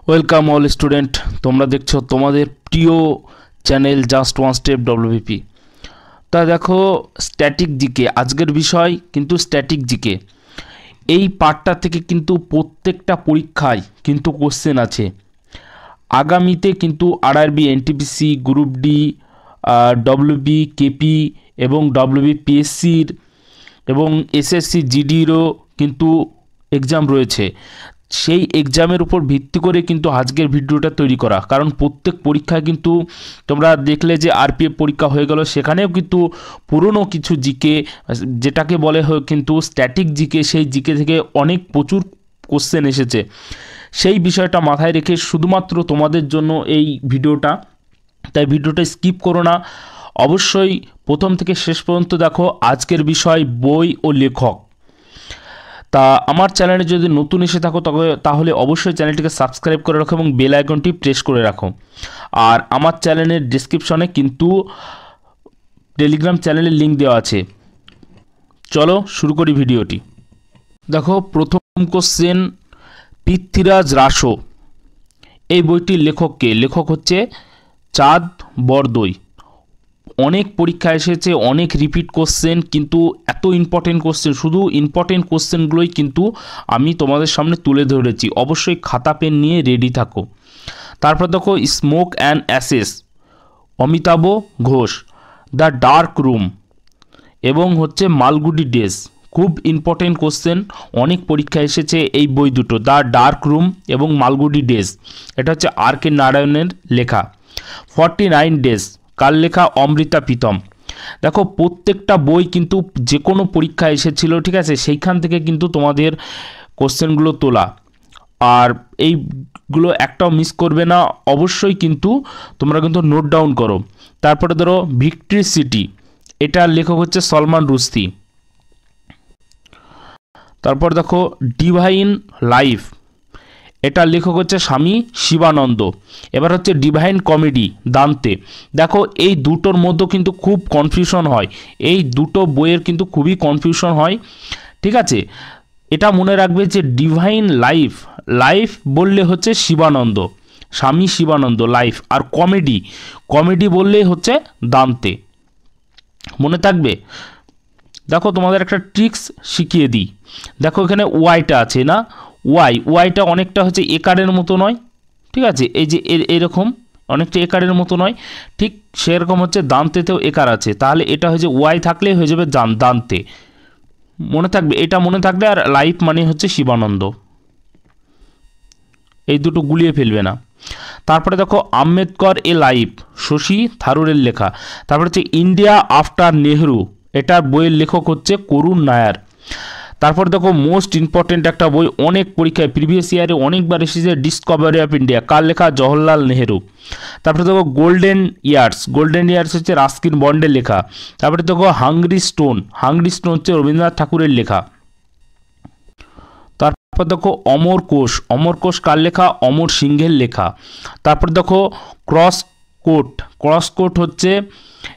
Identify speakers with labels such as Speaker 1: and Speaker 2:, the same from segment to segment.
Speaker 1: Welcome all student, তোমরা দেখছো তোমাদের প্রিয় channel just one step WBP. তা দেখো, স্ট্যাটিক জিকে আজকের বিষয় কিন্তু স্ট্যাটিক জিকে। এই পার্টটা থেকে কিন্তু প্রত্যেকটা পরীক্ষায় কিন্তু কোশ্চেন আছে। আগামীতে কিন্তু RRB, NTPC, group D, WB, KP এবং ডব্লিউবিপিএসসির এবং এসএসসি জিডিরও কিন্তু এক্সাম রয়েছে। সেই এক্সামের উপর ভিত্তি করে কিন্তু আজকের ভিডিওটা তৈরি করা, কারণ প্রত্যেক পরীক্ষায় কিন্তু তোমরা দেখলে যে আরপিএফ পরীক্ষা হয়ে গেল, সেখানেও কিন্তু পুরনো কিছু জিকে, যেটাকে বলে কিন্তু স্ট্যাটিক জিকে, সেই জিকে থেকে প্রচুর কোশ্চেন এসেছে। সেই বিষয়টা মাথায় রেখে শুধুমাত্র তোমাদের জন্য এই ভিডিওটা, তাই ভিডিওটা স্কিপ করো না, অবশ্যই প্রথম থেকে শেষ পর্যন্ত দেখো। আজকের বিষয় বই ও লেখক। তা আমার চ্যানেলে যদি নতুন এসে থাকো তাহলে অবশ্যই চ্যানেলটিকে সাবস্ক্রাইব করে রাখো এবং বেল আইকনটি প্রেস করে রাখো। আর আমার চ্যানেলের ডেসক্রিপশনে কিন্তু টেলিগ্রাম চ্যানেলের লিঙ্ক দেওয়া আছে। চলো শুরু করি ভিডিওটি। দেখো, প্রথম কোশ্চেন, পৃথ্বীরাজ রাসো এই বইটির লেখককে? লেখক হচ্ছে চাঁদ বরদৈ। অনেক পরীক্ষা এসেছে, অনেক রিপিট কোশ্চেন, কিন্তু এত ইম্পর্টেন্ট কোশ্চেন, শুধু ইম্পর্টেন্ট কোশ্চেনগুলোই কিন্তু আমি তোমাদের সামনে তুলে ধরেছি। অবশ্যই খাতা পেন নিয়ে রেডি থাকো। তারপর দেখো, smoke and Ashes, Amitabh Ghosh. The dark room এবং হচ্ছে মালগুডি ডেজ। খুব ইম্পর্টেন্ট কোশ্চেন, অনেক পরীক্ষা এসেছে এই বই দুটো, দ্য ডার্ক রুম এবং মালগুডি ডেজ। এটা হচ্ছে আর কে নারায়ণের লেখা। 49 ডেজ কার লেখা? অমৃতা প্রীতম। দেখো, প্রত্যেকটা বই কিন্তু যে কোনো পরীক্ষা এসেছিল, ঠিক আছে, সেইখান থেকে কিন্তু তোমাদের কোশ্চেনগুলো তোলা। আর এইগুলো একটাও মিস করবে না, অবশ্যই কিন্তু তোমরা কিন্তু নোট ডাউন করো। তারপরে ধরো ভিক্টরি সিটি, এটার লেখক হচ্ছে সলমান রুশদি। তারপর দেখো ডিভাইন লাইফ, এটার লেখক হচ্ছে স্বামী শিবানন্দ। এবার হচ্ছে ডিভাইন কমেডি, দান্তে। দেখো, এই দুটোর মধ্যে কিন্তু খুব কনফিউশন হয়, এই দুটো বইয়ের কিন্তু খুবই কনফিউশন হয়, ঠিক আছে। এটা মনে রাখবে যে ডিভাইন লাইফ, লাইফ বললে হচ্ছে শিবানন্দ, স্বামী শিবানন্দ লাইফ। আর কমেডি, কমেডি বললেই হচ্ছে দান্তে, মনে থাকবে। দেখো, তোমাদের একটা ট্রিক্স শিখিয়ে দিই। দেখো, এখানে ওয়াইটা আছে না, ওয়াইটা অনেকটা হচ্ছে একারের মতো নয়, ঠিক আছে, এই যে এরকম অনেকটা একারের মতো নয়, ঠিক সেরকম হচ্ছে দান্তেতেও একার আছে। তাহলে এটা হচ্ছে ওয়াই থাকলে হয়ে যাবে দান্তে, মনে থাকবে, এটা মনে থাকবে। আর লাইফ মানে হচ্ছে শিবানন্দ, এই দুটো গুলিয়ে ফেলবে না। তারপরে দেখো আম্বেদকর এ লাইফ, শশী থারুরের লেখা। তারপরে হচ্ছে ইন্ডিয়া আফটার নেহরু, এটার বইয়ের লেখক হচ্ছে করুণ নায়ার। তারপর দেখো মোস্ট ইম্পর্টেন্ট একটা বই, অনেক পরীক্ষায় প্রিভিয়াস ইয়ারে অনেকবার এসেছে, ডিসকভারি অফ ইন্ডিয়া, কার লেখা? জওহরলাল নেহেরু। তারপরে দেখো গোল্ডেন ইয়ার্স, গোল্ডেন ইয়ার্স হচ্ছে রাস্কিন বন্ডের লেখা। তারপরে দেখো হাংরি স্টোন, হাংরি স্টোন হচ্ছে রবীন্দ্রনাথ ঠাকুরের লেখা। তারপর দেখো অমর কোষ, অমর কোষ কার লেখা? অমর সিংহের লেখা। তারপর দেখো ক্রস কোর্ট, ক্রস কোর্ট হচ্ছে,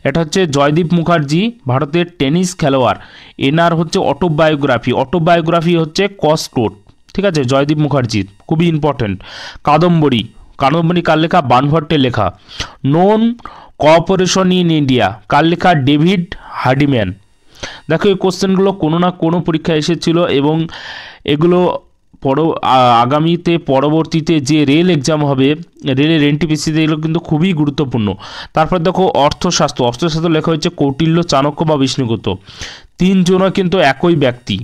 Speaker 1: এটা হচ্ছে জয়দীপ মুখার্জি, ভারতের টেনিস খেলোয়াড়, এনার হচ্ছে অটোবায়োগ্রাফি, অটোবায়োগ্রাফি হচ্ছে ক্রস কোর্ট, ঠিক আছে, জয়দীপ মুখার্জির, খুবই ইম্পর্টেন্ট। কাদম্বরী, কাদম্বরী কার লেখা? বানভট্টের লেখা। নন কোঅপারেশন ইন ইন্ডিয়া, কার লেখা? ডেভিড হার্ডিম্যান। দেখো, এই কোশ্চেনগুলো কোনো না কোনো পরীক্ষা এসেছিল এবং এগুলো আগামীতে পরবর্তীতে যে রেল এক্সাম হবে, রেলের এনটিপিসিতে, এগুলো কিন্তু খুবই গুরুত্বপূর্ণ। তারপর দেখো অর্থশাস্ত্র, অর্থশাস্ত্র লেখা হচ্ছে কৌটিল্য, চাণক্য বা বিষ্ণুগুপ্ত। তিনজনও কিন্তু একই ব্যক্তি,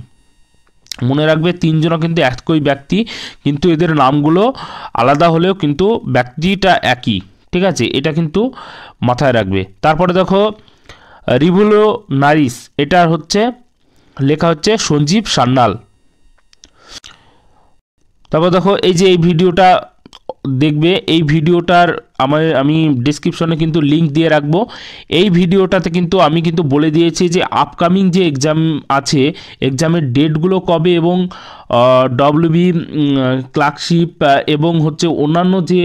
Speaker 1: মনে রাখবে, তিনজনও কিন্তু একই ব্যক্তি, কিন্তু এদের নামগুলো আলাদা হলেও কিন্তু ব্যক্তিটা একই, ঠিক আছে, এটা কিন্তু মাথায় রাখবে। তারপরে দেখো রিভলিউশনারিস, এটার হচ্ছে লেখা হচ্ছে সঞ্জীব সান্যাল। তারপর দেখো, এই যে এই ভিডিওটা দেখবে, এই ভিডিওটার আমি ডিসক্রিপশনে কিন্তু লিঙ্ক দিয়ে রাখবো। এই ভিডিওটাতে কিন্তু আমি কিন্তু বলে দিয়েছি যে আপকামিং যে এক্সাম আছে, এক্সামের ডেটগুলো কবে এবং ডব্লিউবি ক্লার্কশিপ এবং হচ্ছে অন্যান্য যে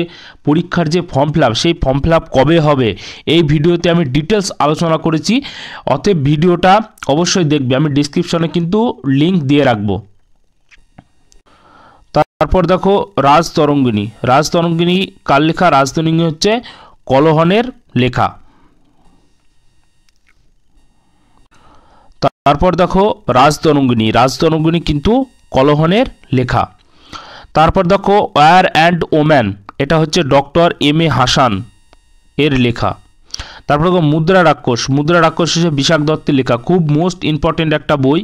Speaker 1: পরীক্ষার যে ফর্ম ফিল আপ, সেই ফর্ম ফিল আপ কবে হবে, এই ভিডিওতে আমি ডিটেলস আলোচনা করেছি। অতএব ভিডিওটা অবশ্যই দেখবে, আমি ডিসক্রিপশনে কিন্তু লিঙ্ক দিয়ে রাখবো। তারপর দেখো রাজতরঙ্গিনী। রাজতরঙ্গিনী কার লেখা? রাজতরঙ্গিনী হচ্ছে কলহনের লেখা। তারপর দেখো রাজতরঙ্গিনী। রাজতরঙ্গিনী কিন্তু কলহনের লেখা। তারপর দেখো ওয়ার অ্যান্ড ওম্যান, এটা হচ্ছে ডক্টর এম.এ. হাসান এর লেখা। তারপর দেখো মুদ্রা রাক্ষস। মুদ্রা রাক্ষস হচ্ছে বিশাখ দত্তের লেখা, খুব মোস্ট ইম্পর্টেন্ট একটা বই।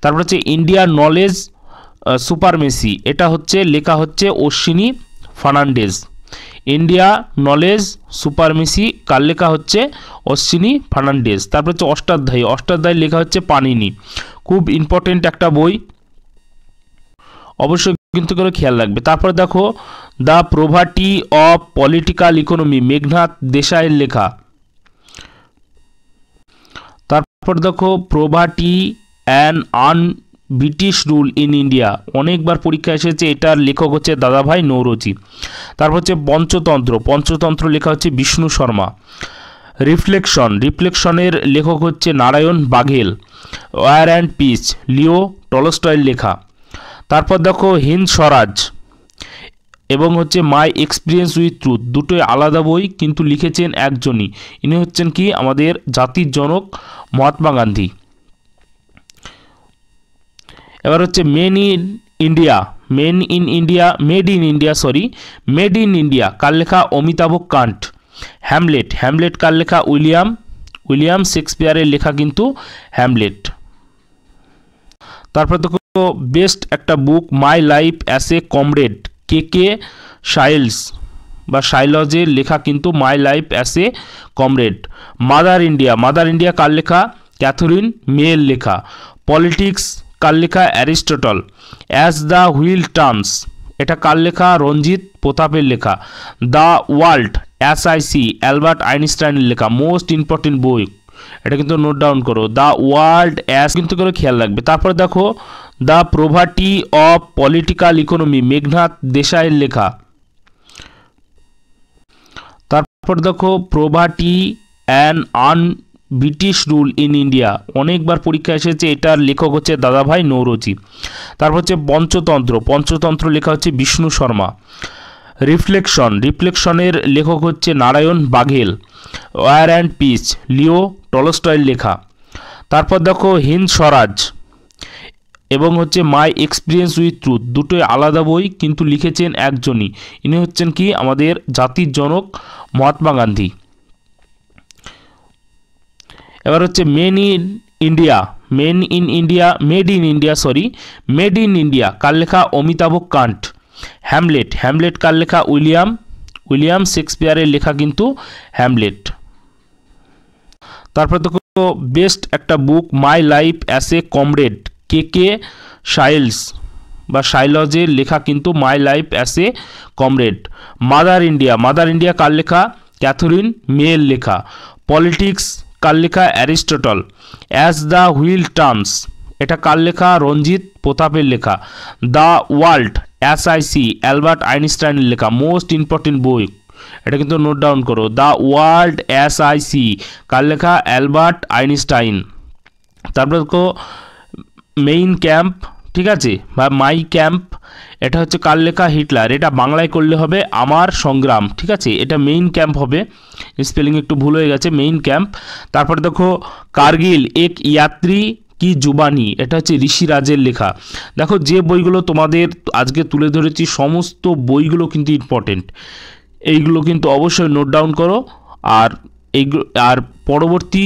Speaker 1: তারপর হচ্ছে ইন্ডিয়া নলেজ সুপারমেসি, এটা হচ্ছে লেখা হচ্ছে অশ্বিনী ফার্নান্ডেজ। ইন্ডিয়া নলেজ সুপারমেসি কার লেখা? হচ্ছে অশ্বিনী ফার্নান্ডেজ। তারপর হচ্ছে অষ্টাধ্যায়ী। অষ্টাধ্যায়ী লেখা হচ্ছে পানিনি, খুব ইম্পর্টেন্ট একটা বই, অবশ্যই কিন্তু করে খেয়াল রাখবে। তারপর দেখো the poverty of political economy, Meghnad দেশাইয়ের লেখা। তারপর দেখো poverty and un British rule in India, অনেকবার পরীক্ষা এসেছে, এটার লেখক হচ্ছে দাদাভাই নৌরোজি। তারপর হচ্ছে পঞ্চতন্ত্র। পঞ্চতন্ত্র লেখা হচ্ছে বিষ্ণু শর্মা। রিফ্লেকশন। রিফ্লেকশনের লেখক হচ্ছে Narayan Baghel. War and peace Leo টলস্টয়ের লেখা। তারপর দেখো হিন্দ স্বরাজ এবং হচ্ছে মাই এক্সপিরিয়েন্স উইথ ট্রুথ, দুটোই আলাদা বই কিন্তু লিখেছেন একজনই, ইনি হচ্ছেন কি? আমাদের জাতির জনক মহাত্মা গান্ধী। এবার হচ্ছে made in India. Made in India কার লেখা? অমিতাভ কান্ট। হ্যামলেট। হ্যামলেট কার লেখা? উইলিয়াম শেক্সপিয়ারের লেখা কিন্তু হ্যামলেট। তারপর দেখো বেস্ট একটা book my life as a comrade, K শাইলস বা শাইলজের লেখা কিন্তু my life as a comrade. Mother India. Mother India কার লেখা? ক্যাথরিন মেয়ের লেখা। পলিটিক্স কার লেখা? Aristotle. As the wheel turns, এটা কার লেখা? রঞ্জিত প্রতাপের লেখা। দ্য ওয়ার্ল্ড SIC অ্যালবার্ট আইনস্টাইনের লেখা, মোস্ট ইম্পর্টেন্ট বই, এটা কিন্তু নোট ডাউন করো। দ্য ওয়ার্ল্ড কিন্তু করে খেয়াল রাখবে। তারপর দেখো the poverty of political economy, Meghnad দেশাইয়ের লেখা। তারপর দেখো poverty and un British rule in India, অনেকবার পরীক্ষা এসেছে, এটার লেখক হচ্ছে দাদাভাই নৌরোজি। তারপর হচ্ছে পঞ্চতন্ত্র। পঞ্চতন্ত্র লেখা হচ্ছে বিষ্ণু শর্মা। রিফ্লেকশন। রিফ্লেকশনের লেখক হচ্ছে Narayan Baghel. War and peace Leo টলস্টয়ের লেখা। তারপর দেখো হিন্দ স্বরাজ এবং হচ্ছে মাই এক্সপিরিয়েন্স উইথ ট্রুথ, দুটোই আলাদা বই কিন্তু লিখেছেন একজনই, ইনি হচ্ছেন কি? আমাদের জাতির জনক মহাত্মা গান্ধী। এবার হচ্ছে মেড ইন ইন্ডিয়া কার লেখা? অমিতাভ কান্ট। হ্যামলেট। হ্যামলেট কার লেখা? উইলিয়াম শেক্সপিয়ারের লেখা কিন্তু হ্যামলেট। তারপর দেখো বেস্ট একটা book my life as a comrade, K শাইলস বা শাইলজের লেখা কিন্তু my life as a comrade. Mother India. Mother India কার লেখা? ক্যাথরিন মেয়ের লেখা। পলিটিক্স কার লেখা? Aristotle. As the wheel turns, এটা কার লেখা? রঞ্জিত প্রতাপের লেখা। দ্য ওয়ার্ল্ড SIC অ্যালবার্ট আইনস্টাইনের লেখা, মোস্ট ইম্পর্টেন্ট বই, এটা কিন্তু নোট ডাউন করো। দ্য ওয়ার্ল্ড SIC কার লেখা? Albert Einstein. তারপর দেখো মেইন ক্যাম্প, ঠিক আছে, বা মাই ক্যাম্প, এটা হচ্ছে কার লেখা? হিটলার। এটা বাংলায় করলে হবে আমার সংগ্রাম, ঠিক আছে, এটা মেইন ক্যাম্প হবে, স্পেলিং একটু ভুল হয়ে গেছে, মেইন ক্যাম্প। তারপর দেখো কার্গিল এক ইয়াত্রী কি জুবানি, এটা হচ্ছে ঋষিরাজের লেখা। দেখো যে বইগুলো তোমাদের আজকে তুলে ধরেছি সমস্ত বইগুলো কিন্তু ইম্পর্টেন্ট, এইগুলো কিন্তু অবশ্যই নোট ডাউন করো। আর পরবর্তী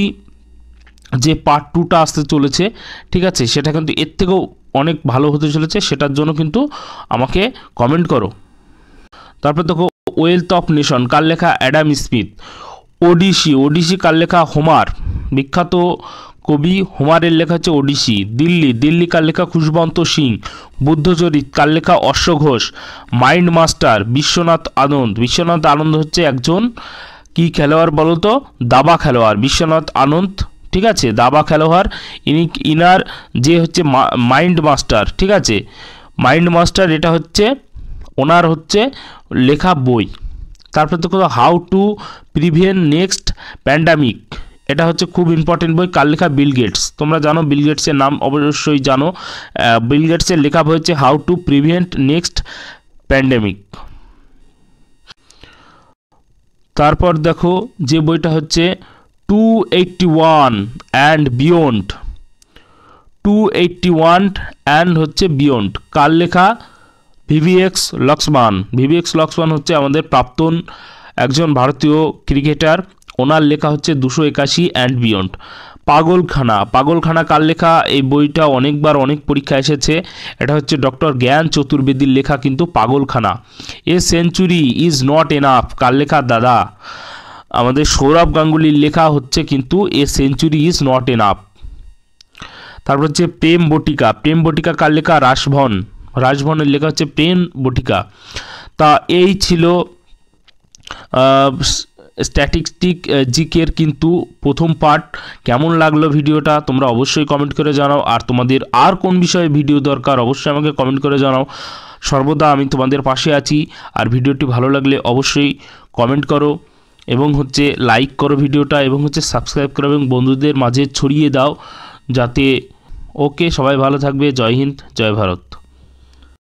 Speaker 1: যে পার্ট 2টা আসতে চলেছে, ঠিক আছে, সেটা কিন্তু এর থেকেও অনেক ভালো হতে চলেছে, সেটার জন্য কিন্তু আমাকে কমেন্ট করো। তারপর দেখো ওয়েলথ অফ নেশন কার লেখা? Adam Smith. ওডিসি কার লেখা? হোমার, বিখ্যাত কবি হোমারের লেখা হচ্ছে ওডিসি। দিল্লি কার লেখা? খুশবন্ত সিং। বুদ্ধচরিত কার লেখা? অশ্ব ঘোষ। মাইন্ড মাস্টার বিশ্বনাথ আনন্দ হচ্ছে একজন কি খেলোয়াড় বলো তো? দাবা খেলোয়াড়, বিশ্বনাথ আনন্দ, ঠিক আছে, দাবা খেলোয়াড়। ইনার যে হচ্ছে মাইন্ড মাস্টার, ঠিক আছে, মাইন্ড মাস্টার, এটা হচ্ছে ওনার হচ্ছে লেখা বই। তারপর দেখো how to prevent next pandemic, এটা হচ্ছে খুব ইম্পর্টেন্ট বই। কার লেখা? Bill Gates. তোমরা জানো বিল গেটসের নাম অবশ্যই জানো। বিল গেটসের লেখা হয়েছে how to prevent next pandemic. তারপর দেখো যে বইটা হচ্ছে 281 অ্যান্ড বিয়ন্ড। 281 অ্যান্ড হচ্ছে বিয়ন্ড। কার লেখা? ভিভিএক্স লক্সমান। ভিভিএক্স লক্সমান হচ্ছে আমাদের প্রাক্তন একজন ভারতীয় ক্রিকেটার, ওনার লেখা হচ্ছে 281 অ্যান্ড বিয়ন্ড। পাগলখানা। পাগলখানা কার লেখা? এই বইটা অনেকবার অনেক পরীক্ষা এসেছে। এটা হচ্ছে ডক্টর জ্ঞান চতুর্বেদীর লেখা কিন্তু Pagalkhana. A century is not enough কার লেখা? দাদা আমাদের সৌরভ গাঙ্গুলির লেখা হচ্ছে কিন্তু a century is not enough. তারপর হচ্ছে প্রেম বটিকা। প্রেম বটিকা কার লেখা? রাজভন। রাজভনের লেখা হচ্ছে প্রেম বটিকা। তা এই ছিল স্ট্যাটিস্টিক জিকের কিন্তু প্রথম পার্ট। কেমন লাগলো ভিডিওটা তোমরা অবশ্যই কমেন্ট করে জানাও। আর তোমাদের আর কোন বিষয়ে ভিডিও দরকার অবশ্যই আমাকে কমেন্ট করে জানাও। সর্বদা আমি তোমাদের পাশে আছি। আর ভিডিওটি ভালো লাগলে অবশ্যই কমেন্ট করো এবং হচ্ছে লাইক করো ভিডিওটা, এবং হচ্ছে সাবস্ক্রাইব করো এবং বন্ধুদের মাঝে ছড়িয়ে দাও যাতে। ওকে, সবাই ভালো থাকবে। জয় হিন্দ, জয় ভারত।